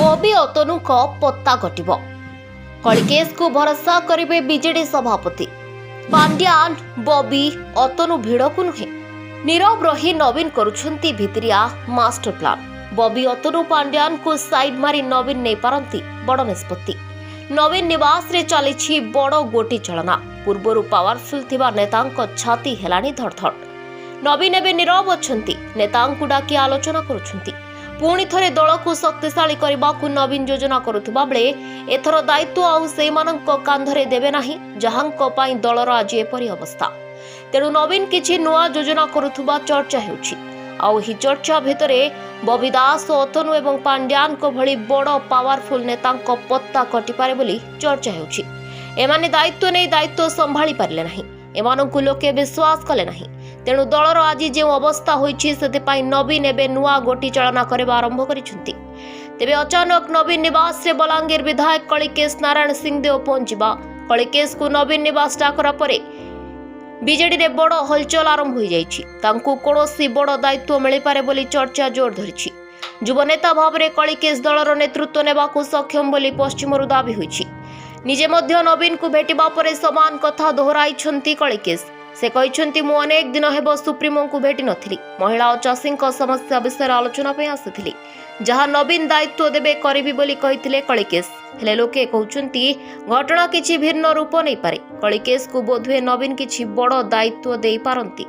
बबी अतनुक पत्ता कटिब कलिकेस को भरोसा करेंगे बीजेडी सभापति पांड्यान बबी अतनु भिड़ को नुहे नीरव रही नवीन करुछंती भितरिया मास्टर प्लान बबी अतनु पांड्यान को साइड मारी नवीन नहीं पारंती बड़ निष्पत्ति नवीन निवास रे चली बड़ गोटी चलना पूर्वर पावरफुल थिबा नेतांक छाती हेलानी धड़धड़ नवीन एवं नीरव अच्छंती नेतांकु डाकी आलोचना करुछंती पुणी थरे दल को शक्तिशाली करने को नवीन योजना करुवा बेले एथर दायित्व आउ सेमानंक कांधरे देबे नाही जहांक पई दलर आज एपरी अवस्था तेणु नवीन किछि नुआ योजना करुवा चर्चा हेउछि आउ ही चर्चा भितरे बबी दास अतनु एवं पांड्यान को भली बड़ पावरफुल नेतांक पत्ता कटि पारे बोली चर्चा हेउछि एमाने दायित्व नै दायित्व संभाळी पारले नाही एमानंकु लोके विश्वास कले नाही तेणु दलर आज जो अवस्था होइछि सेतिपाई नवीन एबे नुआ गोटी चालना करबा आरंभ करिसुंती तेबे अचानक नवीन निवास रे बलांगीर विधायक कलिकेश नारायण सिंहदेव पहुंचबा कलिकेश को नवीन निवास डाकरा परे बीजेडी रे बड़ हलचल आरंभ हो जाइछि तांकु कोनोसी बड़ दायित्व मिलि पारे बोली चर्चा जोर धरिछि युवा नेता भाव रे कलिकेश दलर नेतृत्व नेबाकु सक्षम बोली पश्चिमरु दाबी होइछि निजे मध्य नवीन को भेटिबा परे समान कथा दोहराइछंती कलिकेश से कहते मु अनेक दिन हेब सुप्रीमो को भेटी नथिली महिला और चाषी समस्या विषय आलोचना पे आसीथिली जहां नवीन दायित्व देबे करिबी बोली कहिथिले कलिकेश हेले लोके कहउचंती घटना किछि भिन्न रूप नै पारे कलिकेश को बोधवे नवीन किछि बड़ दायित्व देई पारंती